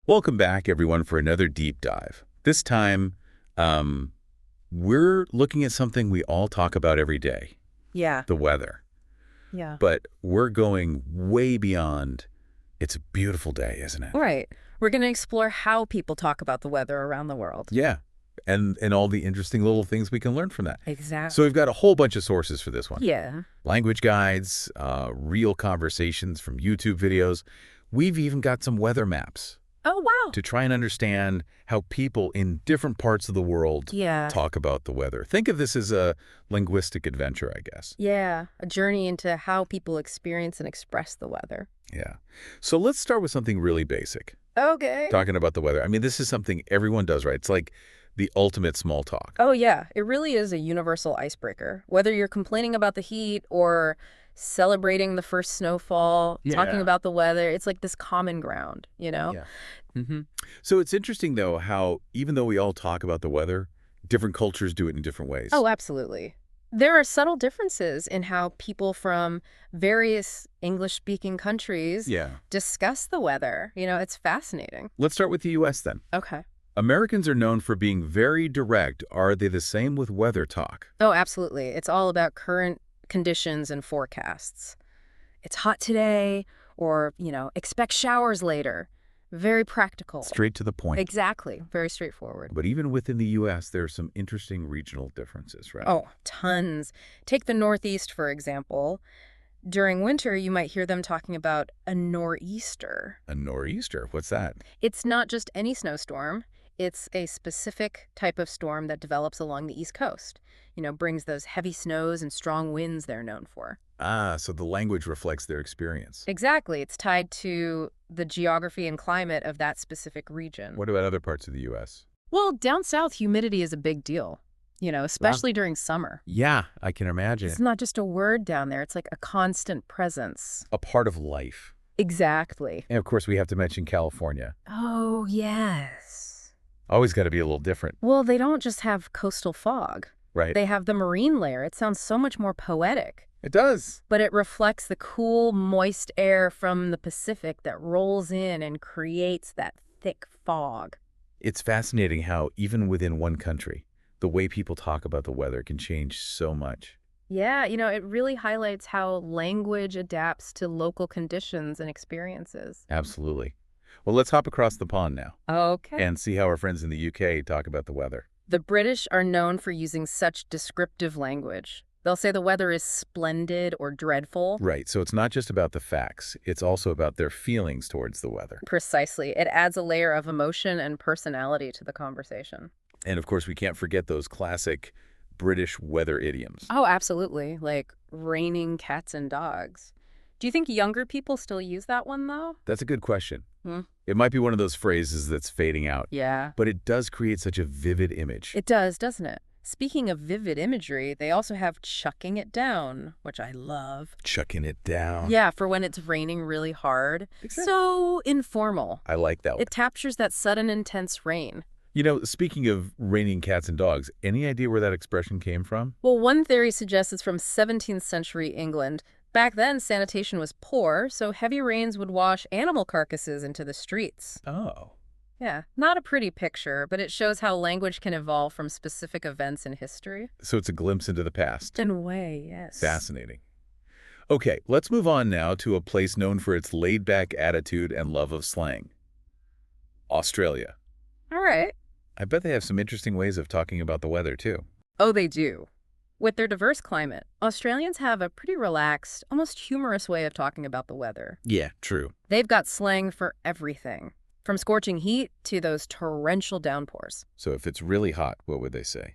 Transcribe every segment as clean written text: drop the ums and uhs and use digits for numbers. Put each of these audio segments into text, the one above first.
Welcome back, everyone, for another deep dive. This time, we're looking at something we all talk about every day, Yeah. the weather. Yeah. But we're going way beyond, it's a beautiful day, isn't it? Right. We're going to explore how people talk about the weather around the world. Yeah, and all the interesting little things we can learn from that. Exactly. So we've got a whole bunch of sources for this one. Yeah. Language guides, real conversations from YouTube videos. We've even got some weather maps Oh, wow. to try and understand how people in different parts of the world Yeah. talk about the weather. Think of this as a linguistic adventure, I guess. Yeah. A journey into how people experience and express the weather. Yeah. So let's start with something really basic, Okay. talking about the weather. I mean, this is something everyone does, right? It's like the ultimate small talk. Oh, yeah. It really is a universal icebreaker. Whether you're complaining about the heat or celebrating the first snowfall, talking Yeah. about the weather, it's like this common ground, Yeah. So it's interesting, though, how even though we all talk about the weather, different cultures do it in different ways. Oh, absolutely. There are subtle differences in how people from various English-speaking countries Yeah. discuss the weather. It's fascinating. Let's start with the U.S. then. Okay. Americans are known for being very direct. Are they the same with weather talk? Oh, absolutely. It's all about current conditions and forecasts. It's hot today, or, expect showers later. Very practical. Straight to the point. Exactly. Very straightforward. But even within the U.S., there are some interesting regional differences, right? Oh, tons. Take the Northeast, for example. During winter, you might hear them talking about a nor'easter. A nor'easter, what's that? It's not just any snowstorm. It's a specific type of storm that develops along the East Coast. Brings those heavy snows and strong winds they're known for. Ah, so the language reflects their experience. Exactly. It's tied to the geography and climate of that specific region. What about other parts of the U.S.? Well, down south, humidity is a big deal, especially during summer. Yeah, I can imagine. It's not just a word down there. It's like a constant presence. A part of life. Exactly. And of course, we have to mention California. Oh, yes. Always got to be a little different, Well, they don't just have coastal fog. right? They have the marine layer. It sounds so much more poetic. It does. But it reflects the cool, moist air from the Pacific that rolls in and creates that thick fog. It's fascinating how, even within one country, the way people talk about the weather can change so much. Yeah, it really highlights how language adapts to local conditions and experiences. Absolutely. Well, let's hop across the pond now Okay. and see how our friends in the UK talk about the weather. The British are known for using such descriptive language. They'll say the weather is splendid or dreadful. Right, so it's not just about the facts, it's also about their feelings towards the weather. Precisely. It adds a layer of emotion and personality to the conversation. And of course, we can't forget those classic British weather idioms. Oh, absolutely. Like raining cats and dogs. Do you think younger people still use that one, though? That's a good question. Hmm. It might be one of those phrases that's fading out, Yeah. but it does create such a vivid image. It does, doesn't it? Speaking of vivid imagery, they also have chucking it down, which I love. Chucking it down. Yeah, for when it's raining really hard. Exactly. So informal. I like that one. It captures that sudden, intense rain. Speaking of raining cats and dogs, any idea where that expression came from? Well, one theory suggests it's from 17th century England. Back then, sanitation was poor, so heavy rains would wash animal carcasses into the streets. Oh. Yeah, not a pretty picture, but it shows how language can evolve from specific events in history. So it's a glimpse into the past. In a way, yes. Fascinating. Okay, let's move on now to a place known for its laid-back attitude and love of slang. Australia. All right. I bet they have some interesting ways of talking about the weather, too. Oh, they do. With their diverse climate, Australians have a pretty relaxed, almost humorous way of talking about the weather. Yeah, true. They've got slang for everything, from scorching heat to those torrential downpours. So if it's really hot, what would they say?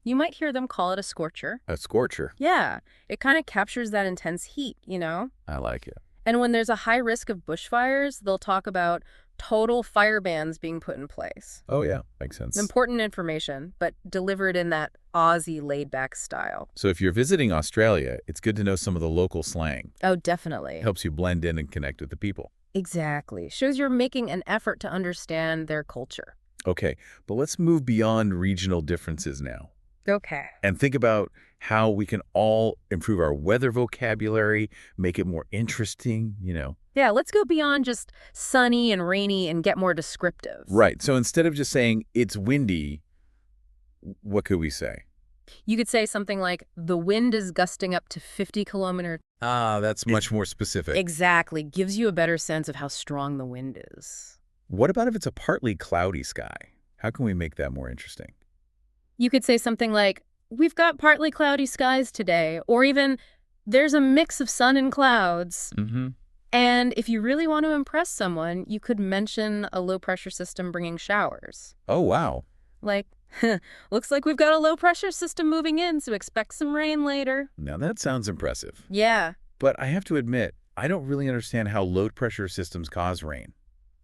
You might hear them call it a scorcher. A scorcher. Yeah, it kind of captures that intense heat, I like it. And when there's a high risk of bushfires, they'll talk about total fire bans being put in place. Oh, yeah, makes sense. Important information, but delivered in that Aussie laid-back style. So if you're visiting Australia, it's good to know some of the local slang. Oh, definitely. It helps you blend in and connect with the people. Exactly. Shows you're making an effort to understand their culture. Okay, but let's move beyond regional differences now Okay. and think about how we can all improve our weather vocabulary, make it more interesting. Yeah, let's go beyond just sunny and rainy and get more descriptive. Right. So instead of just saying it's windy, what could we say? You could say something like, the wind is gusting up to 50 kilometers. Ah, that's much more specific. Exactly. Gives you a better sense of how strong the wind is. What about if it's a partly cloudy sky? How can we make that more interesting? You could say something like, we've got partly cloudy skies today, or even, there's a mix of sun and clouds. Mm-hmm. And if you really want to impress someone, you could mention a low-pressure system bringing showers. Oh, wow. Like, looks like we've got a low-pressure system moving in, so expect some rain later. Now that sounds impressive. Yeah. But I have to admit, I don't really understand how low-pressure systems cause rain.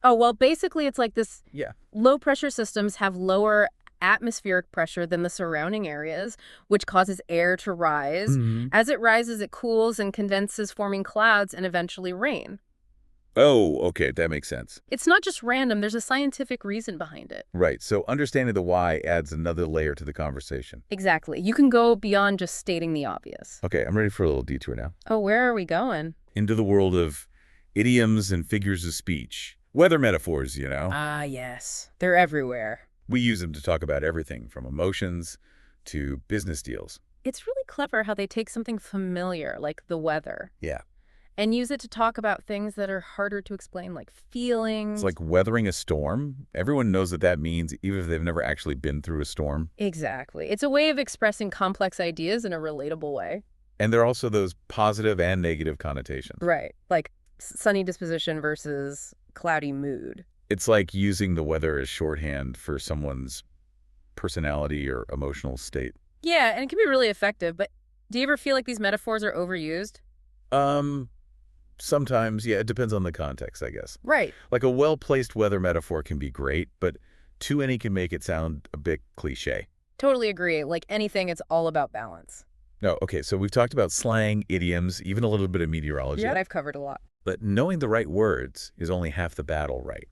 Oh, well, basically it's like this. Yeah. Low-pressure systems have lower atmospheric pressure than the surrounding areas, which causes air to rise. Mm-hmm. As it rises, it cools and condenses, forming clouds and eventually rain. Oh, okay, that makes sense. It's not just random, there's a scientific reason behind it. Right, so understanding the why adds another layer to the conversation. Exactly. You can go beyond just stating the obvious. Okay, I'm ready for a little detour now. Oh, where are we going? Into the world of idioms and figures of speech. Weather metaphors, you know. Ah, yes. They're everywhere. We use them to talk about everything from emotions to business deals. It's really clever how they take something familiar, like the weather, Yeah. and use it to talk about things that are harder to explain, like feelings. It's like weathering a storm. Everyone knows what that means, even if they've never actually been through a storm. Exactly. It's a way of expressing complex ideas in a relatable way. And there are also those positive and negative connotations. Right. Like sunny disposition versus cloudy mood. It's like using the weather as shorthand for someone's personality or emotional state. Yeah, and it can be really effective, but do you ever feel like these metaphors are overused? Sometimes, yeah, it depends on the context, I guess. Right. Like a well-placed weather metaphor can be great, but too many can make it sound a bit cliche. Totally agree. Like anything, it's all about balance. No, okay, so we've talked about slang, idioms, even a little bit of meteorology. Yeah, I've covered a lot. But knowing the right words is only half the battle, right?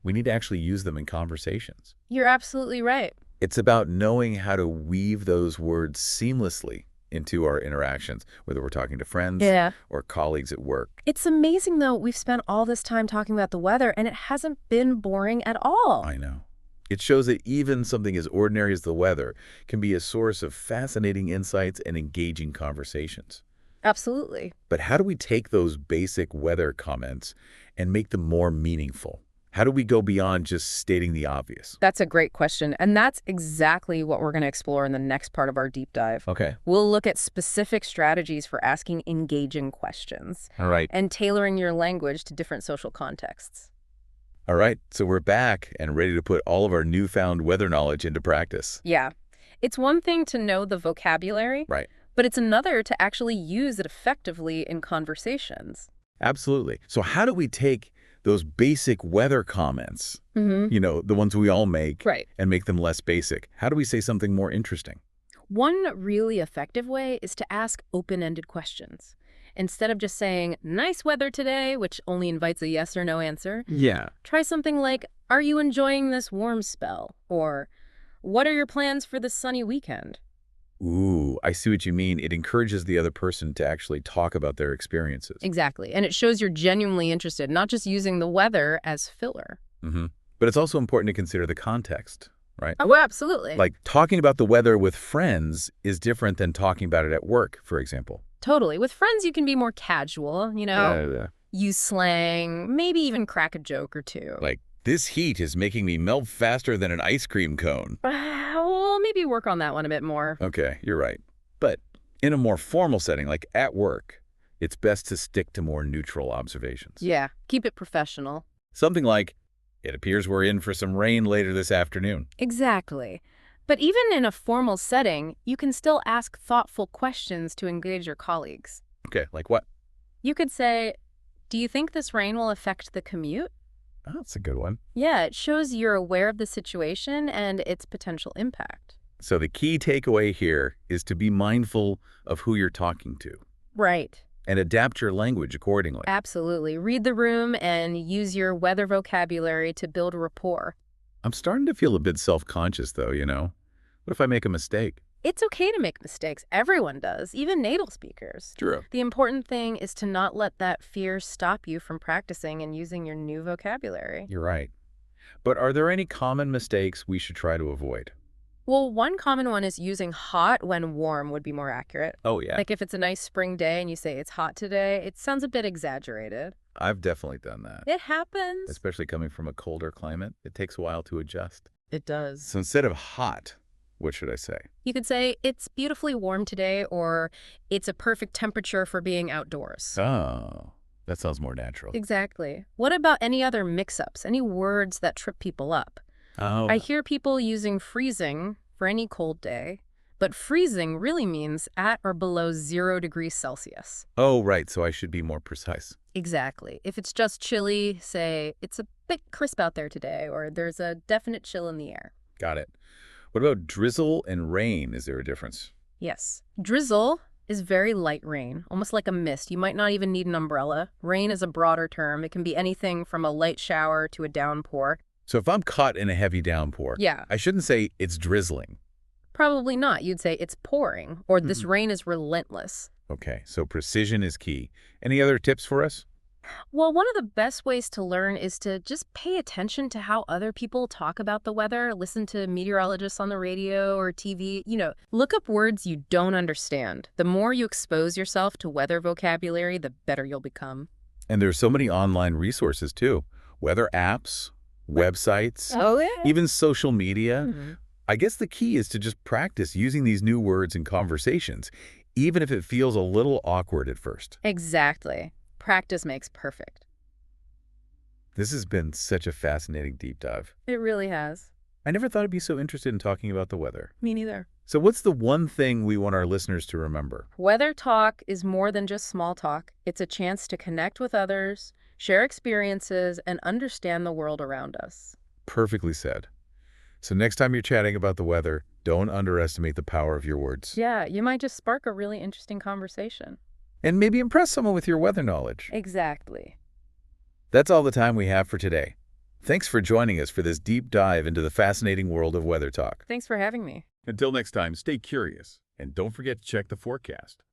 We need to actually use them in conversations. You're absolutely right. It's about knowing how to weave those words seamlessly into our interactions, whether we're talking to friends or colleagues at work. It's amazing, though, we've spent all this time talking about the weather, and it hasn't been boring at all. I know. It shows that even something as ordinary as the weather can be a source of fascinating insights and engaging conversations. Absolutely. But how do we take those basic weather comments and make them more meaningful? How do we go beyond just stating the obvious? That's a great question, and that's exactly what we're going to explore in the next part of our deep dive. Okay. We'll look at specific strategies for asking engaging questions. All right. And tailoring your language to different social contexts. All right. So we're back and ready to put all of our newfound weather knowledge into practice. Yeah. It's one thing to know the vocabulary, Right. but it's another to actually use it effectively in conversations. Absolutely. So how do we take those basic weather comments, you know, the ones we all make, and make them less basic? How do we say something more interesting? One really effective way is to ask open-ended questions. Instead of just saying, nice weather today, which only invites a yes or no answer, try something like, are you enjoying this warm spell? Or, what are your plans for this sunny weekend? Ooh, I see what you mean. It encourages the other person to actually talk about their experiences. Exactly. And it shows you're genuinely interested, not just using the weather as filler. But it's also important to consider the context, right? Oh, absolutely. Like talking about the weather with friends is different than talking about it at work, for example. Totally. With friends, you can be more casual, you know, use slang, maybe even crack a joke or two. Like, this heat is making me melt faster than an ice cream cone. Well, maybe work on that one a bit more. Okay, you're right. But in a more formal setting, like at work, it's best to stick to more neutral observations. Yeah, keep it professional. Something like, it appears we're in for some rain later this afternoon. Exactly. But even in a formal setting, you can still ask thoughtful questions to engage your colleagues. Okay, like what? You could say, do you think this rain will affect the commute? Oh, that's a good one. Yeah, it shows you're aware of the situation and its potential impact. So the key takeaway here is to be mindful of who you're talking to. Right. And adapt your language accordingly. Absolutely. Read the room and use your weather vocabulary to build rapport. I'm starting to feel a bit self-conscious, though, you know? What if I make a mistake? It's okay to make mistakes. Everyone does, even native speakers. True. The important thing is to not let that fear stop you from practicing and using your new vocabulary. You're right. But are there any common mistakes we should try to avoid? Well, one common one is using hot when warm would be more accurate. Oh, yeah. Like if it's a nice spring day and you say it's hot today, it sounds a bit exaggerated. I've definitely done that. It happens. Especially coming from a colder climate. It takes a while to adjust. It does. So instead of hot, what should I say? You could say it's beautifully warm today, or it's a perfect temperature for being outdoors. Oh, that sounds more natural. Exactly. What about any other mix-ups, any words that trip people up? Oh. I hear people using freezing for any cold day, but freezing really means at or below 0 degrees Celsius. Oh, right. So I should be more precise. Exactly. If it's just chilly, say it's a bit crisp out there today, or there's a definite chill in the air. Got it. What about drizzle and rain? Is there a difference? Yes. Drizzle is very light rain, almost like a mist. You might not even need an umbrella. Rain is a broader term. It can be anything from a light shower to a downpour. So if I'm caught in a heavy downpour, yeah, I shouldn't say it's drizzling. Probably not. You'd say it's pouring, or this rain is relentless. Okay, so precision is key. Any other tips for us? Well, one of the best ways to learn is to just pay attention to how other people talk about the weather. Listen to meteorologists on the radio or TV. Look up words you don't understand. The more you expose yourself to weather vocabulary, the better you'll become. And there's so many online resources, too. Weather apps, websites, even social media. I guess the key is to just practice using these new words in conversations, even if it feels a little awkward at first. Exactly. Practice makes perfect. This has been such a fascinating deep dive. It really has. I never thought I'd be so interested in talking about the weather. Me neither. So what's the one thing we want our listeners to remember? Weather talk is more than just small talk. It's a chance to connect with others, share experiences, and understand the world around us. Perfectly said. So next time you're chatting about the weather, don't underestimate the power of your words. Yeah, you might just spark a really interesting conversation. And maybe impress someone with your weather knowledge. Exactly. That's all the time we have for today. Thanks for joining us for this deep dive into the fascinating world of weather talk. Thanks for having me. Until next time, stay curious, and don't forget to check the forecast.